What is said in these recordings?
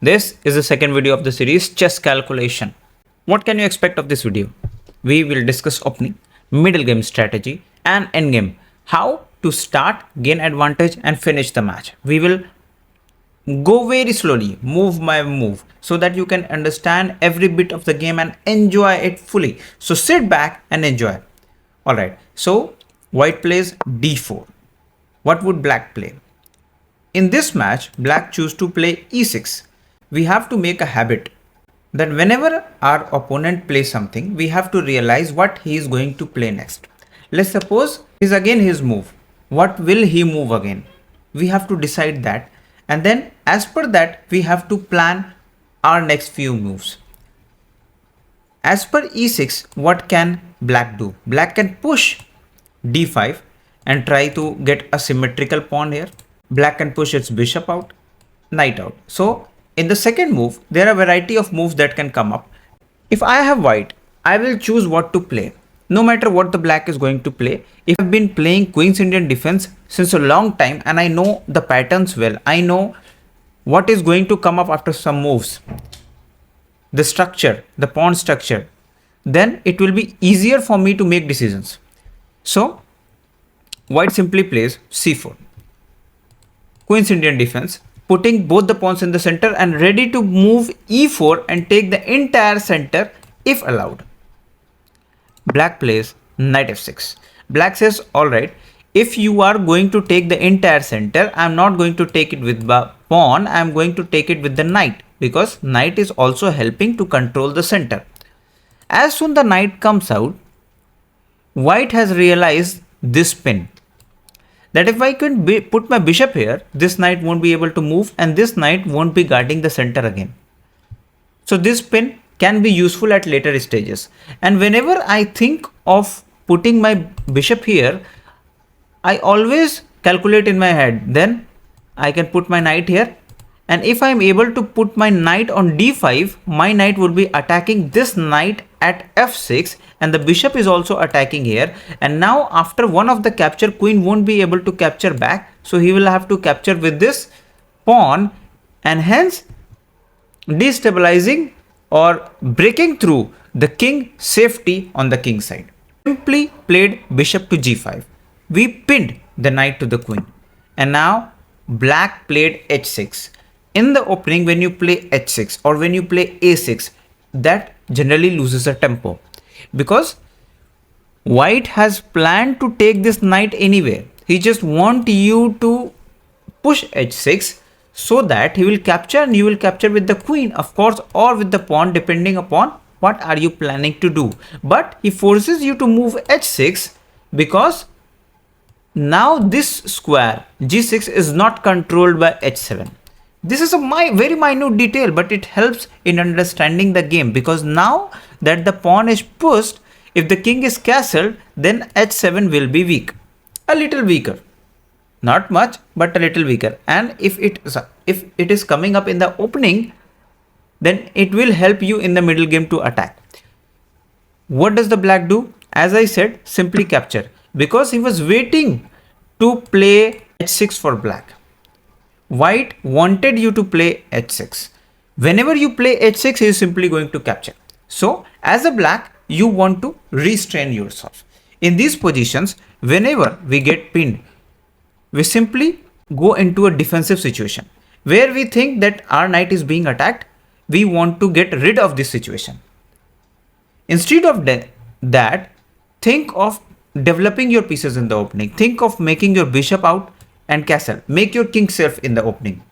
This is the second video of the series Chess Calculation. What can you expect of this video? We will discuss opening, middle game strategy and endgame. How to start, gain advantage and finish the match. We will go very slowly, move by move, so that you can understand every bit of the game and enjoy it fully. So sit back and enjoy. Alright, so white plays d4. What would black play? In this match, black choose to play e6. We have to make a habit that whenever our opponent plays something, we have to realize what he is going to play next. Let's suppose is again his move. What will he move again? We have to decide that, and then as per that we have to plan our next few moves. As per e6, what can black do? Black can push d5 and try to get a symmetrical pawn here. Black can push its bishop out, knight out. So in the second move, there are a variety of moves that can come up. If I have white, I will choose what to play, no matter what the black is going to play. If I've been playing Queen's Indian defense since a long time and I know the patterns well, I know what is going to come up after some moves, the structure, the pawn structure, then it will be easier for me to make decisions. So white simply plays c4. Queen's Indian defense, putting both the pawns in the center and ready to move e4 and take the entire center if allowed. Black plays knight f6. Black says, alright, if you are going to take the entire center, I am not going to take it with the pawn, I am going to take it with the knight, because knight is also helping to control the center. As soon the knight comes out, white has realized this pin, that if I can put my bishop here, this knight won't be able to move and this knight won't be guarding the center again. So this pin can be useful at later stages. And whenever I think of putting my bishop here, I always calculate in my head, then I can put my knight here. And if I am able to put my knight on d5, my knight would be attacking this knight at f6 and the bishop is also attacking here. And now after one of the capture, queen won't be able to capture back. So he will have to capture with this pawn and hence destabilizing or breaking through the king safety on the king side. Simply played bishop to g5. We pinned the knight to the queen. And now black played h6. In the opening, when you play h6 or when you play a6, that generally loses the tempo, because white has planned to take this knight anywhere. He just wants you to push h6 so that he will capture and you will capture with the queen, of course, or with the pawn, depending upon what are you planning to do. But he forces you to move h6 because now this square g6 is not controlled by h7. This is a very minute detail, but it helps in understanding the game, because now that the pawn is pushed, if the king is castled, then h7 will be weak, a little weaker, not much, but a little weaker. And if it is coming up in the opening, then it will help you in the middle game to attack. What does the black do? As I said, simply capture, because he was waiting to play h6 for black. White wanted you to play h6. Whenever you play h6, he is simply going to capture. So as a black, you want to restrain yourself. In these positions, whenever we get pinned, we simply go into a defensive situation where we think that our knight is being attacked. We want to get rid of this situation. Instead of that, think of developing your pieces in the opening. Think of making your bishop out and castle. Make your king safe in the opening.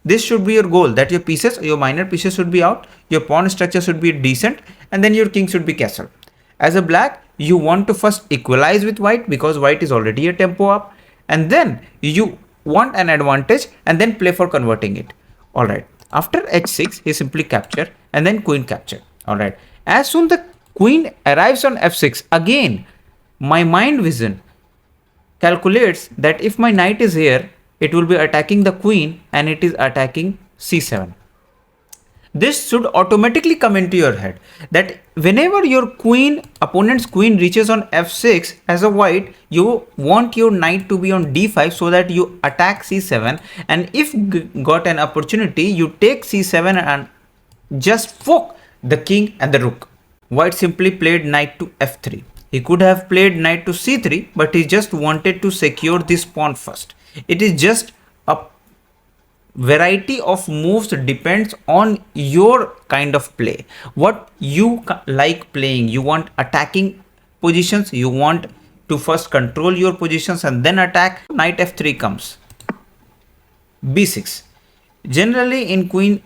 This should be your goal, that your pieces, your minor pieces should be out, your pawn structure should be decent, and then your king should be castle. As a black, you want to first equalize with white, because white is already a tempo up, and then you want an advantage and then play for converting it. Alright, after h6, he simply capture and then queen capture. Alright, as soon the queen arrives on f6, again my mind vision calculates that if my knight is here, it will be attacking the queen and it is attacking c7. This should automatically come into your head that whenever your opponent's queen reaches on f6 as a white, you want your knight to be on d5 so that you attack c7, and if got an opportunity, you take c7 and just fork the king and the rook. White simply played knight to f3. He could have played knight to c3, but he just wanted to secure this pawn first. It is just a variety of moves depends on your kind of play. What you like playing, you want attacking positions, you want to first control your positions and then attack. Knight f3 comes. b6. Generally in queen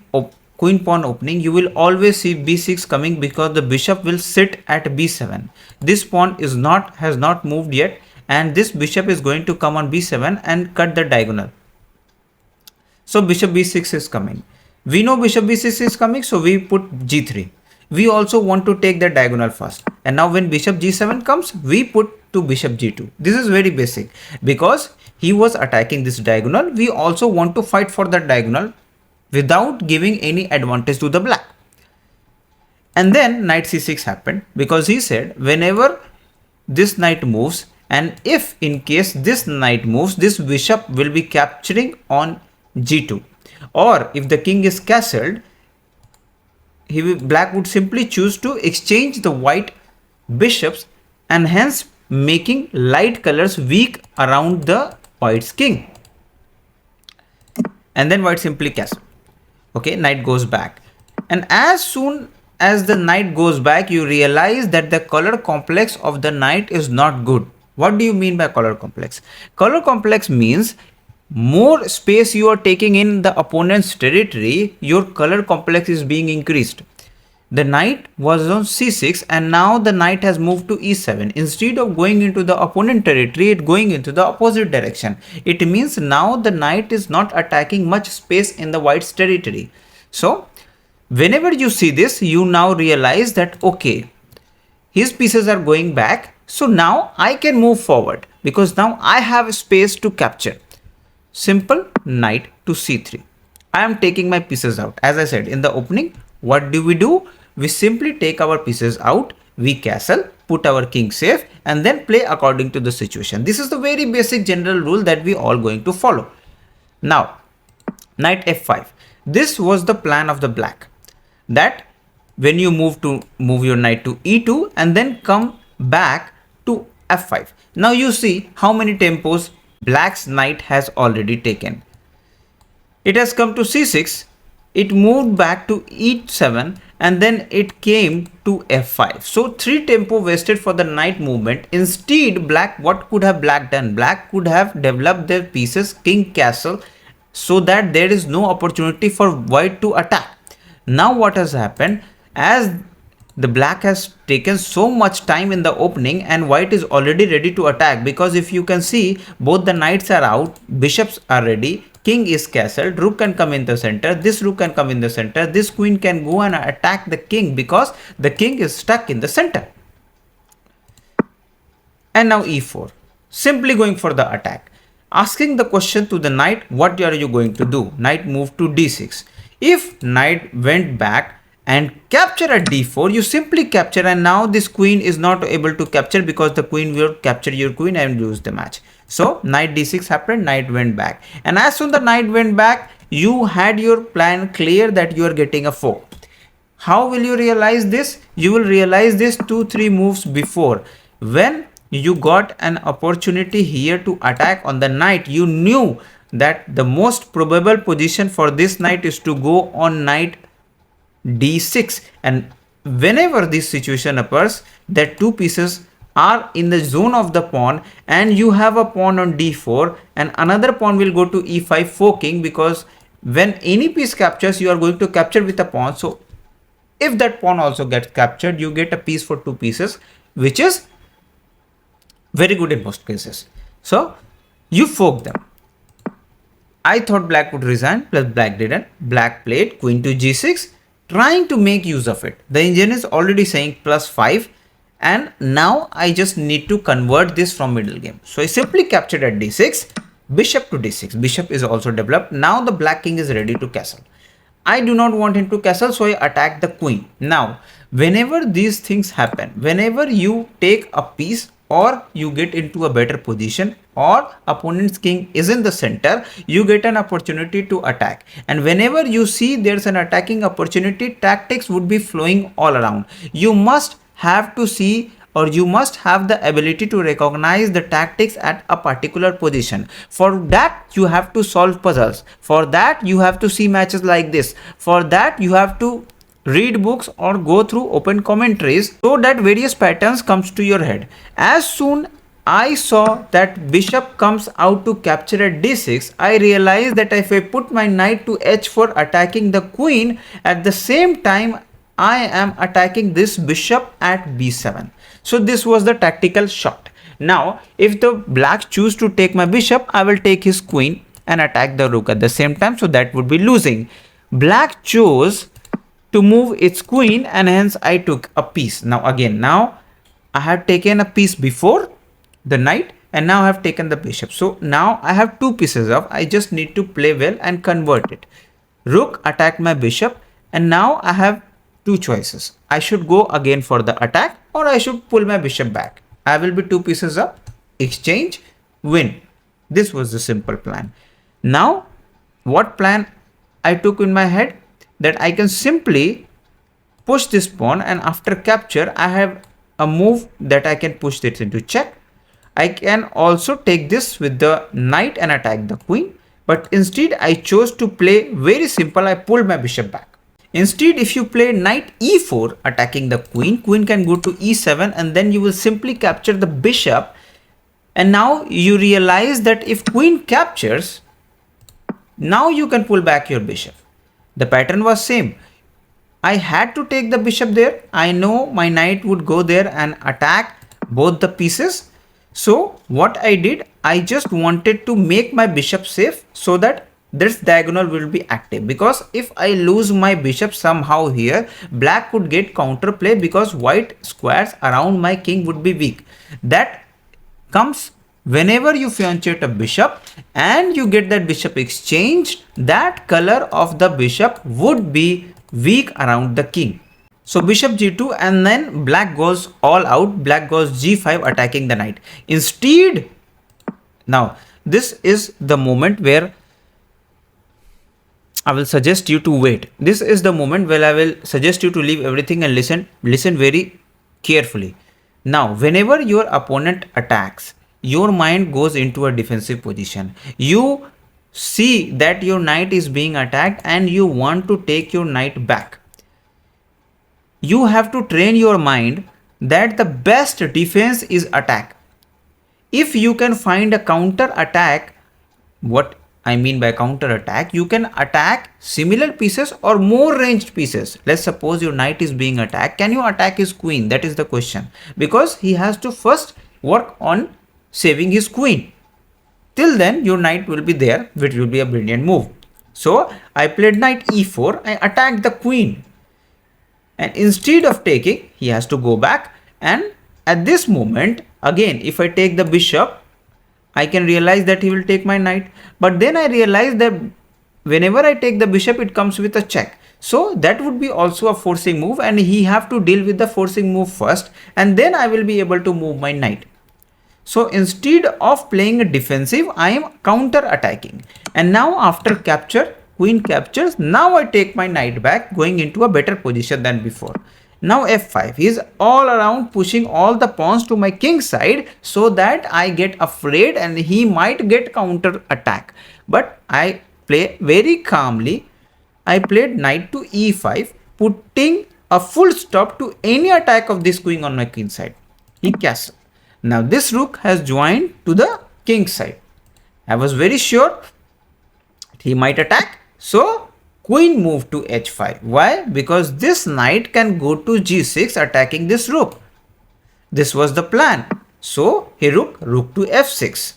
pawn opening, you will always see b6 coming because the bishop will sit at b7. This pawn has not moved yet, and this bishop is going to come on b7 and cut the diagonal. So bishop b6 is coming. We know bishop b6 is coming, so we put g3. We also want to take the diagonal first. And now when bishop g7 comes, we put to bishop g2. This is very basic because he was attacking this diagonal. We also want to fight for that diagonal without giving any advantage to the black. And then knight c6 happened because he said whenever this knight moves, and if in case this knight moves, this bishop will be capturing on g2, or if the king is castled, black would simply choose to exchange the white bishops and hence making light colors weak around the white's king. And then white simply castle. Okay, knight goes back, and as soon as the knight goes back, you realize that the color complex of the knight is not good. What do you mean by color complex? Color complex means more space you are taking in the opponent's territory, your color complex is being increased. The knight was on c6 and now the knight has moved to e7. Instead of going into the opponent territory, it going into the opposite direction. It means now the knight is not attacking much space in the white's territory. So whenever you see this, you now realize that okay, his pieces are going back, so now I can move forward because now I have space to capture. Simple, knight to c3. I am taking my pieces out. As I said in the opening, what do? We simply take our pieces out, we castle, put our king safe, and then play according to the situation. This is the very basic general rule that we all going to follow. Now, knight f5. This was the plan of the black, that when you move your knight to e2 and then come back to f5. Now you see how many tempos black's knight has already taken. It has come to c6, it moved back to e7, and then it came to f5. So 3 tempo wasted for the knight movement. Instead, what could have black done? Black could have developed their pieces king castle so that there is no opportunity for white to attack. Now what has happened, as the black has taken so much time in the opening and white is already ready to attack, because if you can see, both the knights are out, bishops are ready, king is castled, rook can come in the center, this rook can come in the center, this queen can go and attack the king because the king is stuck in the center. And now e4, simply going for the attack, asking the question to the knight, what are you going to do? Knight moved to d6. If knight went back and capture at d4, you simply capture, and now this queen is not able to capture because the queen will capture your queen and lose the match. So knight d6 happened, knight went back, and as soon the knight went back, you had your plan clear that you are getting a fork. How will you realize this? You will realize this 2-3 moves before. When you got an opportunity here to attack on the knight, you knew that the most probable position for this knight is to go on knight d6, and whenever this situation occurs, that 2 pieces are in the zone of the pawn and you have a pawn on d4 and another pawn will go to e5 forking, because when any piece captures, you are going to capture with a pawn. So if that pawn also gets captured, you get a piece for 2 pieces, which is very good in most cases. So you fork them. I thought black would resign, plus black didn't. Black played queen to g6, trying to make use of it. The engine is already saying +5, and now I just need to convert this from middle game. So I simply captured at d6, bishop to d6. Bishop is also developed. Now the black king is ready to castle. I do not want him to castle, so I attack the queen. Now, whenever these things happen, whenever you take a piece or you get into a better position or opponent's king is in the center, you get an opportunity to attack. And whenever you see there's an attacking opportunity, tactics would be flowing all around. You must have to see, or you must have the ability to recognize the tactics at a particular position. For that you have to solve puzzles. For that you have to see matches like this. For that you have to read books or go through open commentaries so that various patterns comes to your head. As soon I saw that bishop comes out to capture at d6, I realized that if I put my knight to h4 attacking the queen, at the same time I am attacking this bishop at b7. So this was the tactical shot. Now, if the black choose to take my bishop, I will take his queen and attack the rook at the same time. So that would be losing. Black chose to move its queen and hence I took a piece. Now again, now I have taken a piece before the knight and now I have taken the bishop. So now I have two pieces of, I just need to play well and convert it. Rook attacked my bishop and now I have two choices. I should go again for the attack or I should pull my bishop back. I will be two pieces up, exchange, win. This was the simple plan. Now, what plan I took in my head? That I can simply push this pawn and after capture, I have a move that I can push this into check. I can also take this with the knight and attack the queen. But instead, I chose to play very simple. I pulled my bishop back. Instead, if you play knight e4 attacking the queen, queen can go to e7 and then you will simply capture the bishop. And now you realize that if queen captures, now you can pull back your bishop. The pattern was same. I had to take the bishop there. I know my knight would go there and attack both the pieces. So what I did, I just wanted to make my bishop safe so that this diagonal will be active, because if I lose my bishop somehow here, black could get counterplay because white squares around my king would be weak. That comes whenever you fianchet a bishop and you get that bishop exchanged, that color of the bishop would be weak around the king. So bishop g2 and then black goes all out, black goes g5 attacking the knight. Instead, now this is the moment where I will suggest you to wait. This is the moment where I will suggest you to leave everything and listen very carefully. Now, whenever your opponent attacks, your mind goes into a defensive position. You see that your knight is being attacked and you want to take your knight back. You have to train your mind that the best defense is attack. If you can find a counter attack, what I mean by counter attack, you can attack similar pieces or more ranged pieces. Let's suppose your knight is being attacked. Can you attack his queen? That is the question. Because he has to first work on saving his queen. Till then, your knight will be there, which will be a brilliant move. So, I played knight e4. I attacked the queen. And instead of taking, he has to go back. And at this moment, again, if I take the bishop, I can realize that he will take my knight. But then I realize that whenever I take the bishop, it comes with a check. So that would be also a forcing move and he have to deal with the forcing move first. And then I will be able to move my knight. So instead of playing a defensive, I am counter attacking. And now after capture, queen captures, now I take my knight back, going into a better position than before. Now f5, he is all around pushing all the pawns to my king side so that I get afraid and he might get counter attack. But I play very calmly. I played knight to e5, putting a full stop to any attack of this queen on my king side. He castled. Now this rook has joined to the king side. I was very sure he might attack. So queen moved to h5. Why? Because this knight can go to g6 attacking this rook. This was the plan. So he rook to f6.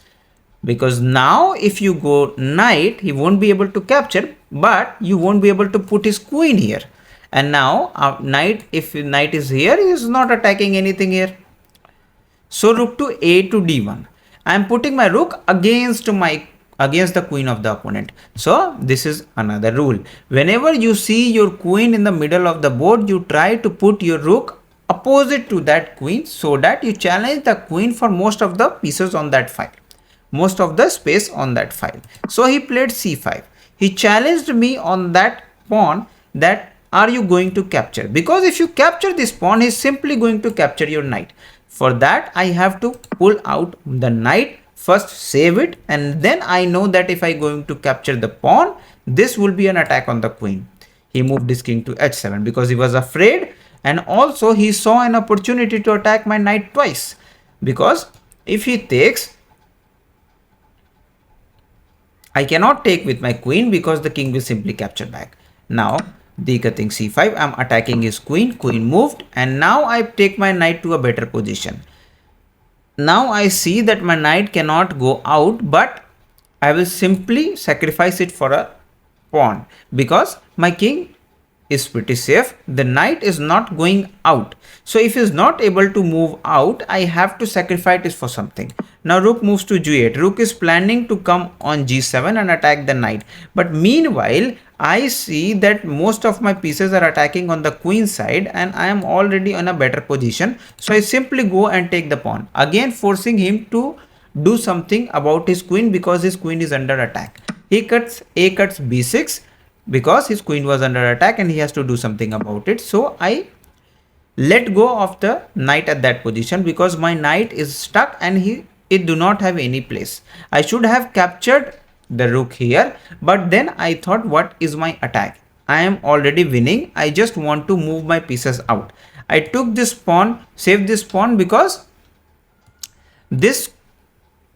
Because now if you go knight, he won't be able to capture, but you won't be able to put his queen here. And now knight, if knight is here, he is not attacking anything here. So rook to a to d1. I am putting my rook against my against the queen of the opponent. So this is another rule. Whenever you see your queen in the middle of the board, you try to put your rook opposite to that queen so that you challenge the queen for most of the pieces on that file, most of the space on that file. So he played c5. He challenged me on that pawn that are you going to capture, because if you capture this pawn, he's simply going to capture your knight. For that I have to pull out the knight, first save it, and then I know that if I going to capture the pawn, this will be an attack on the queen. He moved his king to h7 because he was afraid, and also he saw an opportunity to attack my knight twice, because if he takes, I cannot take with my queen because the king will simply capture back. Now D cutting c5, I'm attacking his queen, queen moved, and now I take my knight to a better position. Now I see that my knight cannot go out, but I will simply sacrifice it for a pawn because my king is pretty safe. The knight is not going out. So if he is not able to move out, I have to sacrifice it for something. Now rook moves to g8. Rook is planning to come on g7 and attack the knight. But meanwhile, I see that most of my pieces are attacking on the queen side and I am already in a better position. So I simply go and take the pawn, again forcing him to do something about his queen because his queen is under attack. He cuts b6 because his queen was under attack and he has to do something about it. So I let go of the knight at that position because my knight is stuck and it do not have any place. I should have captured the rook here, but then I thought, what is my attack? I am already winning. I just want to move my pieces out. I took this pawn, saved this pawn because this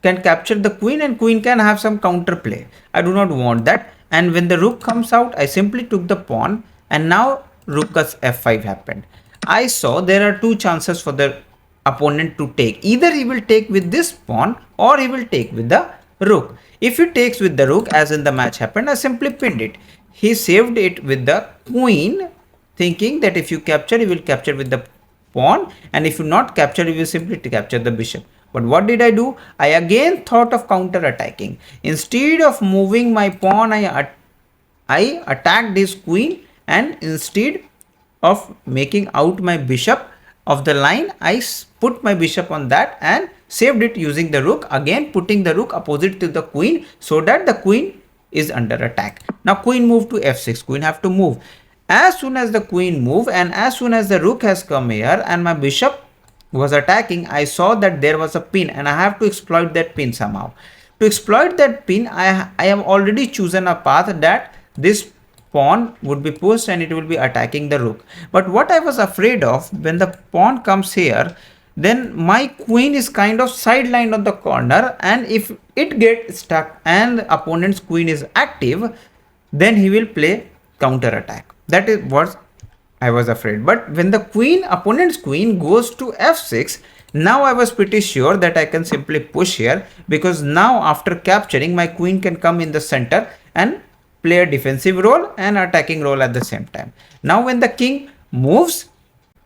can capture the queen and queen can have some counter play. I do not want that. And when the rook comes out, I simply took the pawn and now rook cuts f5 happened. I saw there are two chances for the opponent to take. Either he will take with this pawn or he will take with the rook. If he takes with the rook, as in the match happened, I simply pinned it. He saved it with the queen, thinking that if you capture, he will capture with the pawn, and if you not capture, he will simply capture the bishop. But what did I do? I again thought of counter attacking. Instead of moving my pawn, I attacked his queen, and instead of making out my bishop of the line, I put my bishop on that and saved it using the rook, again putting the rook opposite to the queen so that the queen is under attack. Now queen moved to f6, queen have to move. As soon as the queen moved and as soon as the rook has come here and my bishop was attacking, I saw that there was a pin and I have to exploit that pin somehow. To exploit that pin, I have already chosen a path that this pawn would be pushed and it will be attacking the rook. But what I was afraid of, when the pawn comes here, then my queen is kind of sidelined on the corner, and if it gets stuck and the opponent's queen is active, then he will play counter attack. That is what I was afraid. But when the opponent's queen goes to f6, now I was pretty sure that I can simply push here, because now after capturing, my queen can come in the center and play a defensive role and attacking role at the same time. Now when the king moves,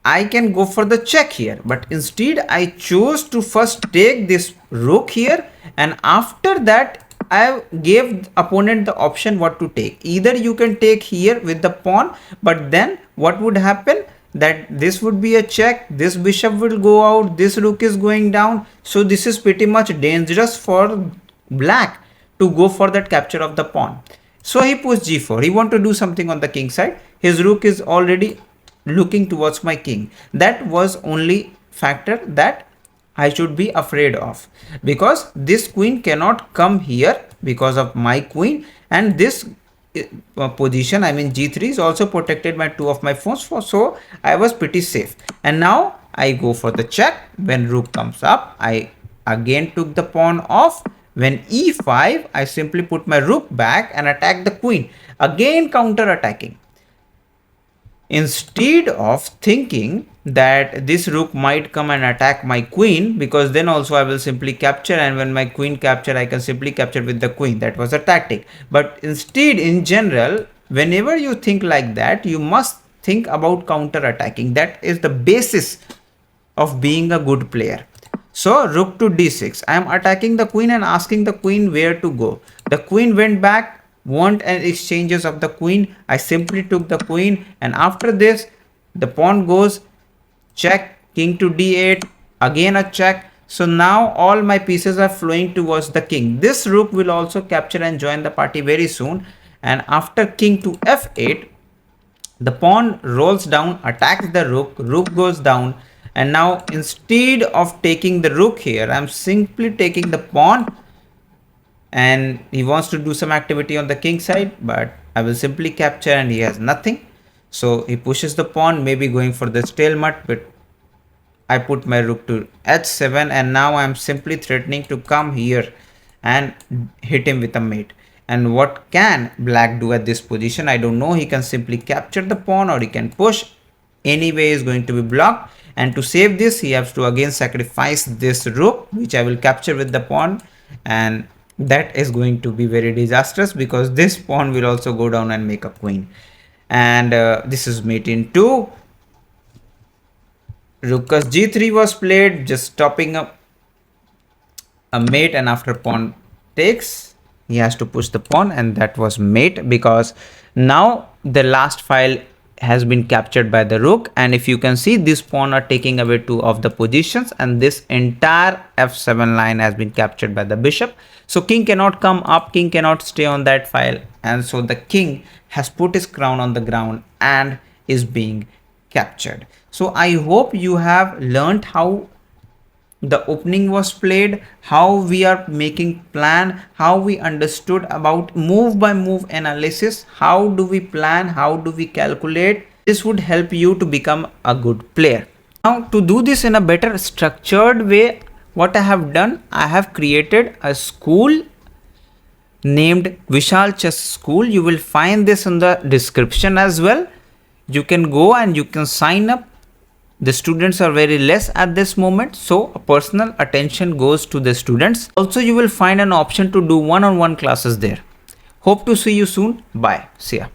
I can go for the check here, but instead I chose to first take this rook here, and after that I gave opponent the option what to take. Either you can take here with the pawn, but then what would happen, that this would be a check, this bishop will go out, this rook is going down. So this is pretty much dangerous for black to go for that capture of the pawn. So he pushed g4. He want to do something on the king side. His rook is already looking towards my king. That was only factor that I should be afraid of, because this queen cannot come here because of my queen, and this position, I mean g3, is also protected by two of my pawns, so I was pretty safe. And now I go for the check. When rook comes up, I again took the pawn off. When e5, I simply put my rook back and attack the queen, again counter attacking. Instead of thinking that this rook might come and attack my queen, because then also I will simply capture, and when my queen capture, I can simply capture with the queen. That was a tactic. But instead, in general, whenever you think like that, you must think about counter attacking. That is the basis of being a good player. So rook to d6, I am attacking the queen and asking the queen where to go. The queen went back, want an exchanges of the queen. I simply took the queen, and after this, the pawn goes check, king to d8, again a check. So now all my pieces are flowing towards the king. This rook will also capture and join the party very soon. And after king to f8, the pawn rolls down, attacks the rook, rook goes down, and now instead of taking the rook here, I'm simply taking the pawn, and he wants to do some activity on the king side, but I will simply capture and he has nothing. So he pushes the pawn, maybe going for the stalemate, but I put my rook to h7, and now I'm simply threatening to come here and hit him with a mate. And what can black do at this position? I don't know. He can simply capture the pawn, or he can push. Anyway, is going to be blocked. And to save this, he has to again sacrifice this rook, which I will capture with the pawn. And that is going to be very disastrous, because this pawn will also go down and make a queen. And this is mate in 2. Rook g3 was played, just stopping up a mate, and after pawn takes, he has to push the pawn, and that was mate, because now the last file has been captured by the rook. And if you can see, this pawn are taking away 2 of the positions, and this entire f7 line has been captured by the bishop. So king cannot come up, king cannot stay on that file, and so the king has put his crown on the ground and is being captured. So I hope you have learned how the opening was played, how we are making plan, how we understood about move by move analysis, how do we plan, how do we calculate. This would help you to become a good player. Now, to do this in a better structured way, what I have done, I have created a school named Vishal Chess School. You will find this in the description as well. You can go and you can sign up. The students are very less at this moment, so personal attention goes to the students. Also, you will find an option to do one-on-one classes there. Hope to see you soon. Bye. See ya.